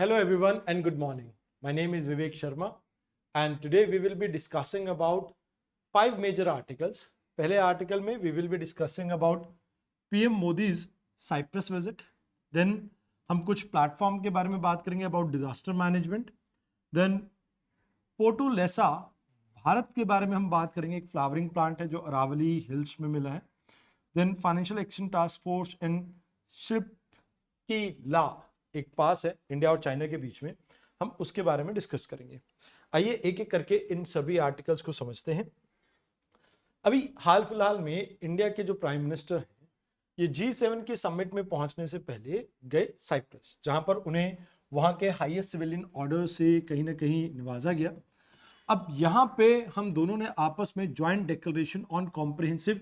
Hello everyone and good morning. My name is Vivek Sharma and today we will be discussing about five major articles. पहले article में we will be discussing about PM Modi's Cyprus visit. Then हम कुछ platform के बारे में बात करेंगे about disaster management. Then पोर्टो लेसा भारत के बारे में हम बात करेंगे. एक फ्लावरिंग प्लांट है जो अरावली हिल्स में मिला है. Then financial action task force and शिप की ला एक पास है इंडिया और चाइना के बीच में, हम उसके बारे में डिस्कस करेंगे. आइए एक एक करके इन सभी आर्टिकल्स को समझते हैं. अभी हाल फिलहाल में इंडिया के जो प्राइम मिनिस्टर हैं ये G7 के समिट में पहुंचने से पहले गए साइप्रस, जहां पर उन्हें वहां के हाईएस्ट सिविलियन ऑर्डर से कहीं ना कहीं नवाजा गया. अब यहां पे हम दोनों ने आपस में joint declaration on comprehensive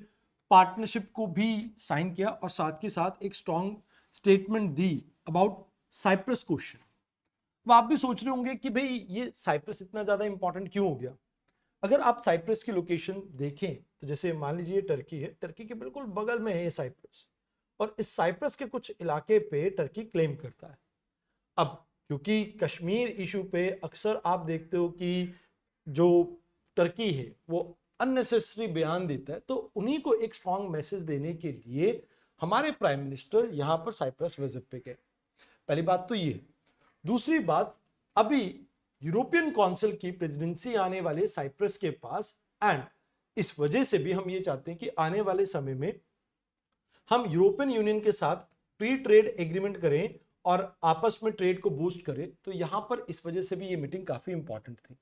partnership को भी साइन किया और साथ के साथ एक स्ट्रॉन्ग स्टेटमेंट दी अबाउट साइप्रस क्वेश्चन. अब आप भी सोच रहे होंगे कि भाई ये साइप्रस इतना ज्यादा इंपॉर्टेंट क्यों हो गया. अगर आप साइप्रस की लोकेशन देखें तो जैसे मान लीजिए टर्की है, टर्की के बिल्कुल बगल में है ये साइप्रस, और इस साइप्रस के कुछ इलाके पे टर्की क्लेम करता है. अब क्योंकि कश्मीर इशू पे अक्सर आप देखते हो कि जो टर्की है वो अननेसेसरी बयान देता है, तो उन्हीं को एक स्ट्रॉन्ग मैसेज देने के लिए हमारे प्राइम मिनिस्टर यहां पर साइप्रस विजिट पे गए. पहली बात तो ये. दूसरी बात, अभी यूरोपियन काउंसिल की प्रेसिडेंसी आने वाले साइप्रस के पास, एंड इस वजह से भी हम ये चाहते हैं कि आने वाले समय में हम यूरोपियन यूनियन के साथ फ्री ट्रेड एग्रीमेंट करें और आपस में ट्रेड को बूस्ट करें. तो यहां पर इस वजह से भी ये मीटिंग काफी इंपॉर्टेंट थी.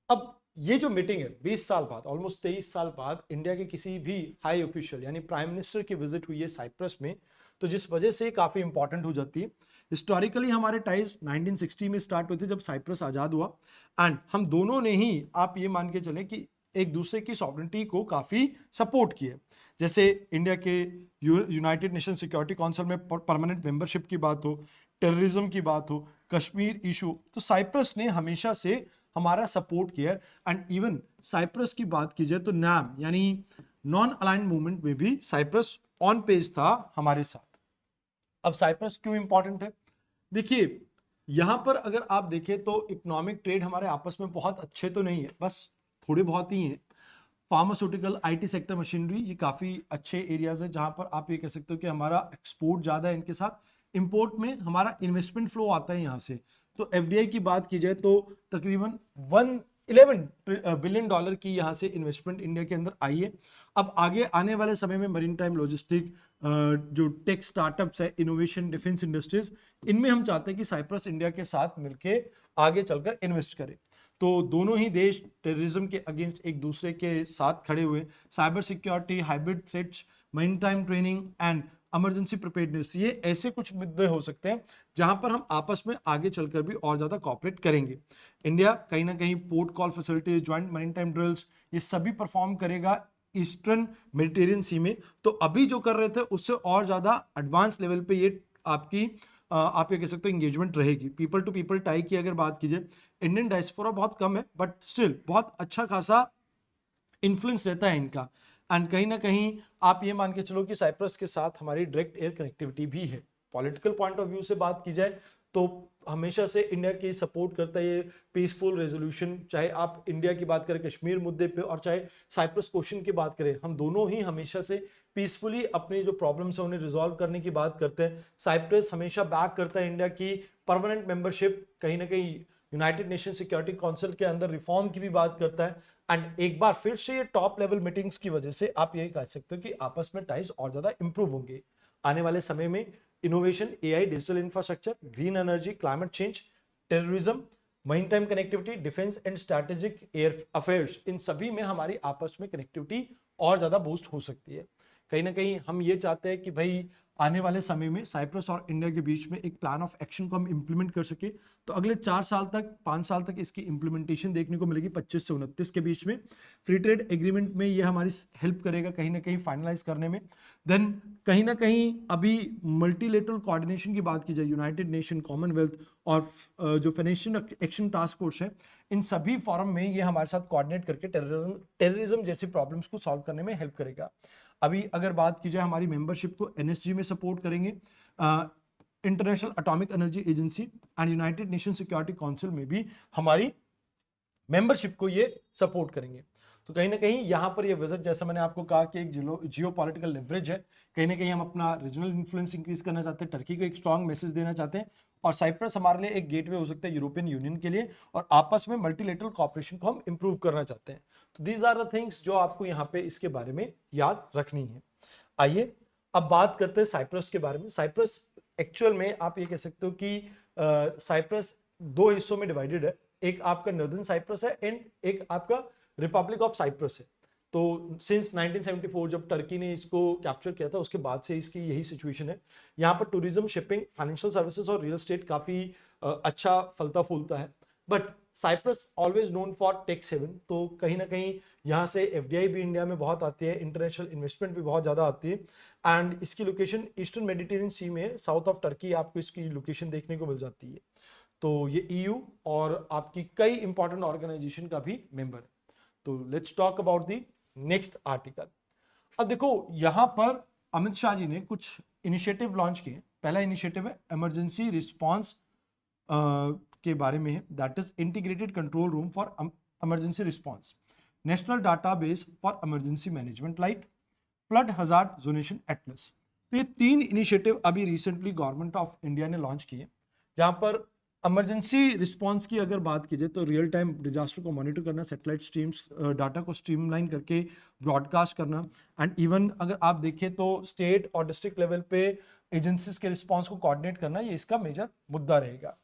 अब ये जो मीटिंग है 20 साल बाद, ऑलमोस्ट 23 साल बाद इंडिया के किसी भी हाई ऑफिशियल यानी प्राइम मिनिस्टर की विजिट हुई है साइप्रस में, तो जिस वजह से काफी इंपॉर्टेंट हो जाती है. हिस्टोरिकली हमारे टाइज 1960 में स्टार्ट हुए थे जब साइप्रस आजाद हुआ, एंड हम दोनों ने ही आप ये मान के चले कि एक दूसरे की सॉवरेनिटी को काफी सपोर्ट किए. जैसे इंडिया के यूनाइटेड नेशन सिक्योरिटी काउंसिल में परमानेंट मेंबरशिप की बात हो, टेररिज्म की बात हो, कश्मीर इशू, तो साइप्रस ने हमेशा से हमारा सपोर्ट किया. एंड इवन साइप्रस की बात की जाए तो नैम यानी नॉन अलाइंड मूवमेंट में भी साइप्रस ऑन पेज था हमारे साथ. अब साइप्रस क्यों इंपॉर्टेंट है? देखिए यहां पर अगर आप देखें तो इकोनॉमिक ट्रेड हमारे आपस में बहुत अच्छे तो नहीं है, बस थोड़े बहुत ही हैं. फार्मास्यूटिकल, आईटी सेक्टर, मशीनरी, ये काफी अच्छे एरियाज है जहां पर आप ये कह सकते हो कि हमारा एक्सपोर्ट ज्यादा है इनके साथ. इंपोर्ट में हमारा इन्वेस्टमेंट फ्लो आता है यहाँ से. तो एफडीआई की बात की जाए तो तकरीबन 111 बिलियन डॉलर की यहाँ से इन्वेस्टमेंट इंडिया के अंदर आई है. अब आगे आने वाले समय में मरीन टाइम, लॉजिस्टिक, जो टेक स्टार्टअप्स है, इनोवेशन, डिफेंस इंडस्ट्रीज, इनमें हम चाहते हैं कि साइप्रस इंडिया के साथ मिलकर आगे चलकर इन्वेस्ट करे. तो दोनों ही देश टेररिज्म के अगेंस्ट एक दूसरे के साथ खड़े हुए. Cyber security, hybrid threats, marine time training and emergency preparedness, ये ऐसे कुछ मुद्दे हो सकते हैं जहां पर हम आपस में आगे चलकर भी और ज्यादा कोऑपरेट करेंगे. इंडिया कहीं ना कहीं port call facilities, joint marine time drills, ये सभी परफॉर्म करेगा ईस्टर्न मेडिटेरियन सी में. तो अभी जो कर रहे थे उससे और ज्यादा एडवांस लेवल पे ये आपकी आप ये कह सकते हो इंगेजमेंट रहेगी. पीपल टू पीपल टाई की अगर बात कीजिए, इंडियन डायस्पोरा बहुत कम है बट स्टिल बहुत अच्छा खासा इन्फ्लुएंस रहता है इनका. एंड कहीं ना कहीं आप ये मान के चलो कि साइप्रस के साथ हमारी डायरेक्ट एयर कनेक्टिविटी भी है. पॉलिटिकल पॉइंट ऑफ व्यू से बात की जाए तो हमेशा से इंडिया की सपोर्ट करता है ये पीसफुल रेजोल्यूशन, चाहे आप इंडिया की बात करें कश्मीर मुद्दे पे और चाहे साइप्रस क्वेश्चन की बात करें. हम दोनों ही हमेशा से पीसफुली अपनी जो प्रॉब्लम्स है उन्हें रिजॉल्व करने की बात करते हैं. साइप्रस हमेशा बैक करता है इंडिया की परमानेंट मेंबरशिप, कहीं ना कहीं यूनाइटेड नेशन सिक्योरिटी काउंसिल के अंदर रिफॉर्म की भी बात करता है. एंड एक बार फिर से ये टॉप लेवल मीटिंग्स की वजह से आप ये कह सकते हो कि आपस में टाइज और ज्यादा इंप्रूव होंगे. आने वाले समय में innovation, AI, digital infrastructure, green energy, climate change, terrorism, maritime connectivity, defence and strategic air affairs, इन सभी में हमारी आपस में कनेक्टिविटी और ज्यादा बूस्ट हो सकती है. कहीं ना कहीं हम ये चाहते हैं कि भाई आने वाले समय में साइप्रस और इंडिया के बीच में एक प्लान ऑफ एक्शन को हम इंप्लीमेंट कर सके. तो अगले 4 साल तक, 5 साल तक इसकी इंप्लीमेंटेशन देखने को मिलेगी 25 से 29 के बीच में. फ्री ट्रेड एग्रीमेंट में ये हमारी हेल्प करेगा कहीं ना कहीं फाइनलाइज करने में. देन कहीं ना कहीं अभी मल्टीलेटरल कोऑर्डिनेशन की बात की जाए, यूनाइटेड नेशन, कॉमनवेल्थ और जो फाइनेंशियल एक्शन टास्क फोर्स है, इन सभी फॉरम में ये हमारे साथ कोऑर्डिनेट करके टेररिज्म जैसी प्रॉब्लम्स को सॉल्व करने में हेल्प करेगा. अभी अगर बात की जाए हमारी मेंबरशिप को एनएसजी में सपोर्ट करेंगे. International atomic energy agency and United nation security council में भी हमारी मेंबरशिप को ये सपोर्ट करेंगे। तो कहीं ना कहीं यहाँ पर ये विजिट, जैसा मैंने आपको कहा कि एक जियो पॉलिटिकल लेवरेज है, कहीं ना कहीं हम अपना रीजनल इन्फ्लुएंस इंक्रीज करना चाहते हैं, टर्की को एक स्ट्रॉन्ग मैसेज देना चाहते हैं, और साइप्रस हमारे लिए एक गेटवे हो सकता है यूरोपियन यूनियन के लिए, और आपस में मल्टीलेटरल कॉपरेशन को हम इंप्रूव करना चाहते हैं। तो दीज आर द थिंग्स जो आपको यहाँ पे इसके बारे में याद रखनी है। आइए अब बात करते हैं साइप्रस के बारे में। साइप्रस एक्चुअल में आप ये कह सकते हो कि साइप्रस दो हिस्सों में डिवाइडेड है, एक आपका नॉर्दर्न साइप्रस है एंड एक आपका रिपब्लिक ऑफ साइप्रस है। तो सिंस 1974 जब टर्की ने इसको कैप्चर किया था उसके बाद से इसकी यही सिचुएशन है। यहाँ पर टूरिज्म, शिपिंग, फाइनेंशियल सर्विसेज और रियल एस्टेट काफी अच्छा फलता फूलता है। But Cyprus always known for tax haven, तो कहीं ना कहीं यहाँ से एफडीआई भी इंडिया में बहुत आती है, इंटरनेशनल इन्वेस्टमेंट भी बहुत ज़्यादा आती है, एंड इसकी लोकेशन ईस्टर्न मेडिटेरियन सी में है, साउथ ऑफ टर्की आपको इसकी लोकेशन देखने को मिल जाती है। तो ये ईयू और आपकी कई इंपॉर्टेंट ऑर्गेनाइजेशन का भी मेंबर है। तो let's talk about the next article. अब देखो यहाँ पर अमित शाह जी ने कुछ इनिशिएटिव लॉन्च किए। पहला इनिशिएटिव है इमरजेंसी रिस्पांस के बारे में है, that is integrated control room for emergency response, national database for emergency management light, flood hazard zonation Atlas. तो ये तीन इनिशिएटिव अभी रिसेंटली गवर्नमेंट ऑफ इंडिया ने लॉन्च किए, जहां पर इमरजेंसी रिस्पांस की अगर बात की जाए तो रियल टाइम डिजास्टर को मॉनिटर करना, सैटेलाइट स्ट्रीम्स डाटा को स्ट्रीमलाइन करके ब्रॉडकास्ट करना, एंड इवन अगर आप देखें तो स्टेट और डिस्ट्रिक्ट लेवल पे एजेंसीज के रिस्पांस को कोऑर्डिनेट करना, ये इसका मेजर मुद्दा रहेगा।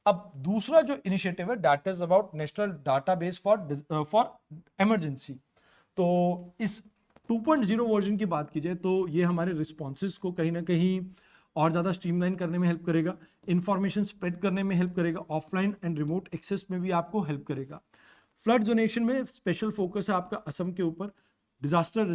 अब दूसरा जो इनिशिएटिव है that is about national database for emergency. तो इस 2.0 वर्जन की बात की जाए तो ये हमारे रिस्पॉन्सेज को कहीं ना कहीं और ज़्यादा स्ट्रीमलाइन करने में हेल्प करेगा, इंफॉर्मेशन स्प्रेड करने में हेल्प करेगा, ऑफलाइन एंड रिमोट एक्सेस में भी आपको हेल्प करेगा। फ्लड जोनेशन में स्पेशल फोकस है आपका असम के ऊपर, डिजास्टर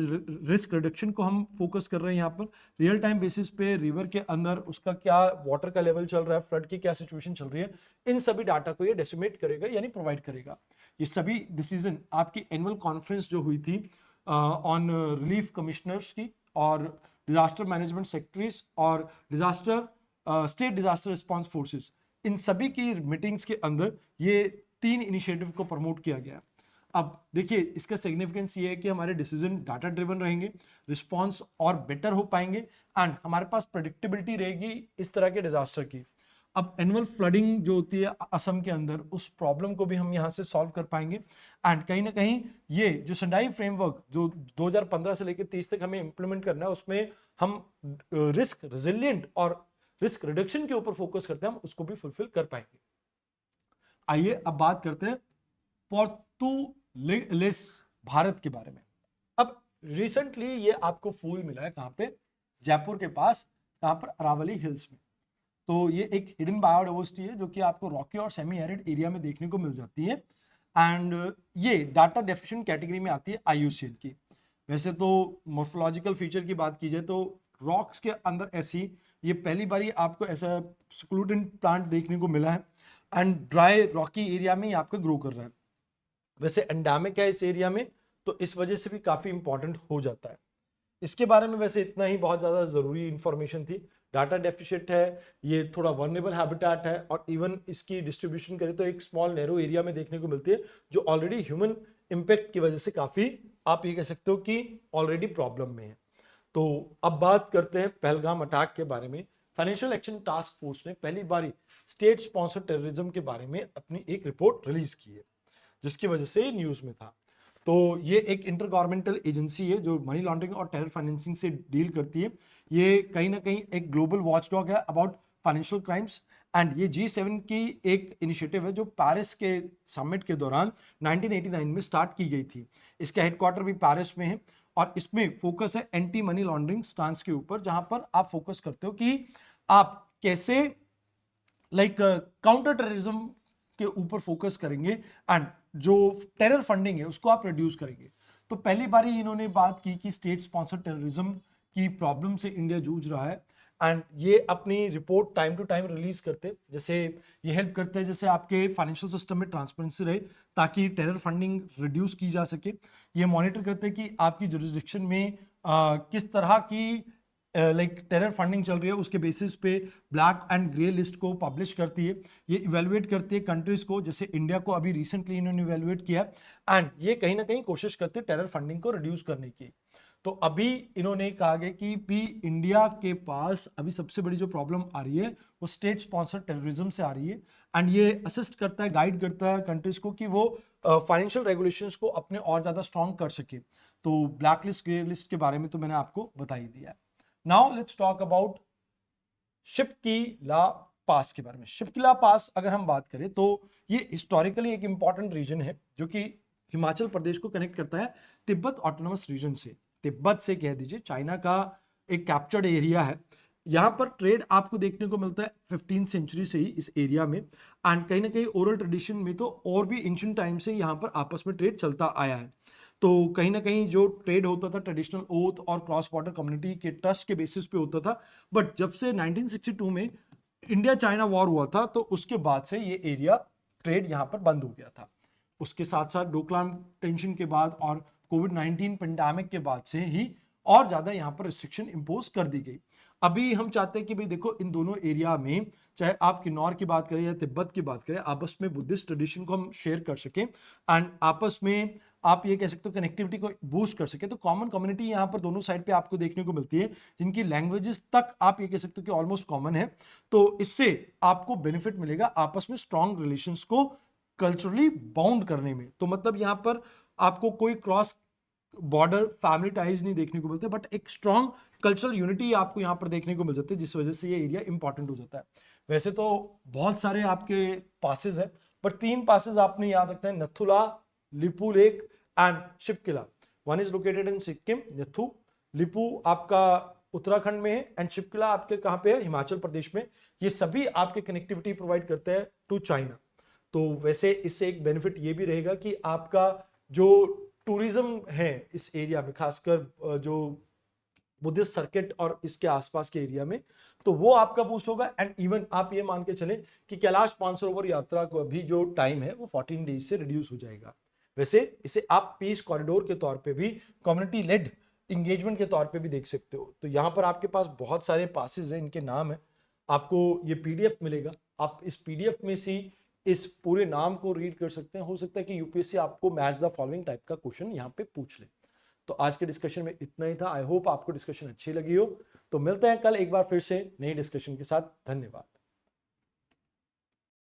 रिस्क रिडक्शन को हम फोकस कर रहे हैं यहाँ पर, रियल टाइम बेसिस पे रिवर के अंदर उसका क्या वाटर का लेवल चल रहा है, फ्लड की क्या सिचुएशन चल रही है, इन सभी डाटा को ये डेसिमेट करेगा यानी प्रोवाइड करेगा। ये सभी डिसीजन आपकी एनुअल कॉन्फ्रेंस जो हुई थी ऑन रिलीफ कमिश्नर्स की और डिजास्टर मैनेजमेंट सेक्रेटरीज और disaster state disaster response forces, इन सभी की मीटिंग्स के अंदर ये तीन इनिशिएटिव को प्रमोट किया गया। अब देखिए इसका सिग्निफिकेंस ये है कि हमारे डिसीजन डाटा ड्रिवन रहेंगे, रिस्पांस और बेटर हो पाएंगे, एंड हमारे पास प्रेडिक्टेबिलिटी रहेगी इस तरह के डिजास्टर की। अब एनुअल फ्लडिंग जो होती है असम के अंदर, उस प्रॉब्लम को भी हम यहाँ से सॉल्व कर पाएंगे, एंड कहीं ना कहीं ये जो सेंडाई फ्रेमवर्क जो 2015 से लेकर 30 तक हमें इंप्लीमेंट करना है, उसमें हम रिस्क रेजिलिएंट और रिस्क रिडक्शन के ऊपर फोकस करते हैं, हम उसको भी फुलफिल कर पाएंगे। आइए अब बात करते हैं पोर्तुगीज भारत के बारे में। अब रिसेंटली ये आपको फूल मिला है कहाँ पे, जयपुर के पास, कहाँ पर, अरावली हिल्स में। तो ये एक हिडन बायोडाइवर्सिटी है जो कि आपको रॉकी और सेमी एरिड एरिया में देखने को मिल जाती है, एंड ये डाटा डेफिशिएंट कैटेगरी में आती है IUCN की। वैसे तो मॉर्फोलॉजिकल फीचर की बात की जाए तो रॉक्स के अंदर ऐसी ये पहली बार आपको ऐसा सक्लूडेंट प्लांट देखने को मिला है, एंड ड्राई रॉकी एरिया में आपका ग्रो कर रहा है। वैसे एंडेमिक है इस एरिया में, तो इस वजह से भी काफी इंपॉर्टेंट हो जाता है। इसके बारे में वैसे इतना ही बहुत ज्यादा जरूरी इंफॉर्मेशन थी। डाटा डेफिशिएंट है, ये थोड़ा वर्नेबल हैबिटेट है, और इवन इसकी डिस्ट्रीब्यूशन करें तो एक स्मॉल नैरो एरिया में देखने को मिलती है, जो ऑलरेडी ह्यूमन इंपैक्ट की वजह से काफी, आप ये कह सकते हो कि ऑलरेडी प्रॉब्लम में है। तो अब बात करते हैं पहलगाम अटैक के बारे में। फाइनेंशियल एक्शन टास्क फोर्स ने पहली बार स्टेट स्पॉन्सर टेररिज्म के बारे में अपनी एक रिपोर्ट रिलीज की है, जिसकी वजह से न्यूज में था। तो ये एक इंटर गवर्नमेंटल एजेंसी है जो मनी लॉन्ड्रिंग और टेरर फाइनेंसिंग से डील करती है। ये कहीं ना कहीं एक ग्लोबल वॉचडॉग है अबाउट फाइनेंशियल क्राइम्स, एंड ये G7 की एक इनिशिएटिव है जो पेरिस के समिट के दौरान 1989 में स्टार्ट की गई थी। इसका हेडक्वार्टर भी पेरिस में है, और इसमें फोकस है एंटी मनी लॉन्ड्रिंग स्टांस के ऊपर, जहां पर आप फोकस करते हो कि आप कैसे काउंटर टेररिज्म के ऊपर फोकस करेंगे, एंड जो टेरर फंडिंग है उसको आप रिड्यूस करेंगे। तो पहली बार इन्होंने बात की कि स्टेट स्पॉन्सर टेररिज्म की प्रॉब्लम से इंडिया जूझ रहा है, एंड ये अपनी report time to time release करते, जैसे ये हेल्प करते हैं जैसे आपके फाइनेंशियल सिस्टम में ट्रांसपेरेंसी रहे ताकि टेरर फंडिंग रिड्यूस की जा सके। ये मॉनिटर करते हैं कि आपकी जुरिस्डिक्शन में किस तरह की लाइक टेरर फंडिंग चल रही है उसके बेसिस पे ब्लैक एंड ग्रे लिस्ट को पब्लिश करती है, ये इवेलुएट करती है कंट्रीज को, जैसे इंडिया को अभी रिसेंटली इन्होंने इवेलुएट किया एंड ये कहीं ना कहीं कोशिश करते हैं टेरर फंडिंग को रिड्यूस करने की। तो अभी इन्होंने कहा गया कि भी इंडिया के पास अभी सबसे बड़ी जो प्रॉब्लम आ रही है वो स्टेट स्पॉन्सर टेररिज्म से आ रही है एंड ये असिस्ट करता है, गाइड करता है कंट्रीज को कि वो फाइनेंशियल रेगुलेशंस को अपने और ज्यादा स्ट्रॉन्ग कर सके। तो ब्लैक लिस्ट ग्रे लिस्ट के बारे में तो मैंने आपको बता ही दिया है। Now let's talk about Shipkila पास के बारे में। शिपकीला पास अगर हम बात करें तो ये हिस्टोरिकली एक इंपॉर्टेंट रीजन है जो कि हिमाचल प्रदेश को कनेक्ट करता है तिब्बत ऑटोनोमस रीजन से। तिब्बत से कह दीजिए चाइना का एक कैप्चर्ड एरिया है। यहाँ पर ट्रेड आपको देखने को मिलता है 15th सेंचुरी से ही इस एरिया में एंड कहीं ना कहीं ओरल ट्रेडिशन में तो और भी एंशिएंट टाइम से यहाँ पर आपस में ट्रेड चलता आया है। तो कहीं ना कहीं जो ट्रेड होता था ट्रेडिशनल ओथ और क्रॉस बॉर्डर कम्युनिटी के ट्रस्ट के बेसिस पे होता था, बट जब से 1962 में इंडिया चाइना वॉर हुआ था तो उसके बाद से ये एरिया ट्रेड यहाँ पर बंद हो गया था। उसके साथ साथ डोकलाम टेंशन के बाद और कोविड-19 पेंडेमिक के बाद से ही और ज्यादा यहाँ पर रिस्ट्रिक्शन इंपोज कर दी गई। अभी हम चाहते हैं कि भाई देखो इन दोनों एरिया में चाहे आप किन्नौर की बात करें या तिब्बत की बात करें, आपस में बुद्धिस्ट ट्रेडिशन को हम शेयर कर सकें एंड आपस में आप ये कह सकते हो कनेक्टिविटी को बूस्ट कर सके। तो कॉमन कम्युनिटी यहाँ पर दोनों साइड पे आपको देखने को मिलती है जिनकी लैंग्वेजेस तक आप ये कह सकते हो कि ऑलमोस्ट कॉमन है। तो इससे आपको बेनिफिट मिलेगा आपस में स्ट्रॉन्ग रिलेशंस को कल्चरली बाउंड करने में। तो मतलब यहाँ पर आपको कोई क्रॉस बॉर्डर फैमिली टाइज नहीं देखने को मिलते, बट एक स्ट्रॉन्ग कल्चरल यूनिटी आपको यहाँ पर देखने को मिल जाती है जिस वजह से ये एरिया इंपॉर्टेंट हो जाता है। वैसे तो बहुत सारे आपके पासेस है, बट 3 पासेस आपने याद रखना है, Nathula, Lipulekh and Shipkila. One is located in Sikkim, Nathu, Lipu आपका उत्तराखंड में है एंड शिपकिला आपके कहाँ पे है, हिमाचल प्रदेश में। ये सभी आपके कनेक्टिविटी प्रोवाइड करते हैं टू चाइना। तो वैसे इससे एक बेनिफिट ये भी रहेगा कि आपका जो टूरिज्म है इस एरिया में, खासकर जो बुद्धिस्ट सर्किट और इसके आसपास के एरिया में, तो वो आपका बूस्ट होगा। एंड इवन आप ये मान के चले कि कैलाश मानसरोवर यात्रा को अभी जो टाइम है वो 14 डेज से रिड्यूस हो जाएगा। वैसे इसे आप पीस कॉरिडोर के तौर पे भी, कम्युनिटी लेड इंगेजमेंट के तौर पे भी देख सकते हो। तो यहाँ पर आपके पास बहुत सारे पासेस हैं, इनके नाम है, आपको ये पीडीएफ मिलेगा, आप इस पीडीएफ में से इस पूरे नाम को रीड कर सकते हैं। हो सकता है कि यूपीएससी आपको मैच द फॉलोइंग टाइप का क्वेश्चन यहाँ पे पूछ ले। तो आज के डिस्कशन में इतना ही था। आई होप आपको डिस्कशन अच्छी लगी हो। तो मिलते हैं कल एक बार फिर से नई डिस्कशन के साथ। धन्यवाद।